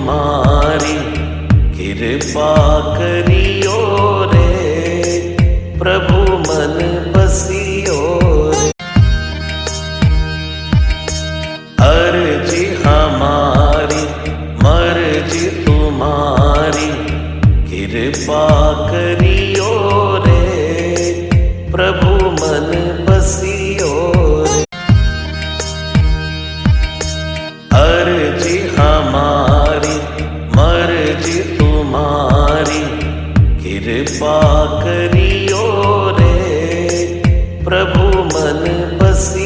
तुम्हारी कृपा करियो रे, प्रभु मन बसियो रे। अर्जी हमारी मर्जी तुम्हारी कृपा करियो रे, प्रभु मन बसियो रे। अर्जी हमारी मर्जी तुम्हारी कृपा करियो रे, प्रभु मन बसियो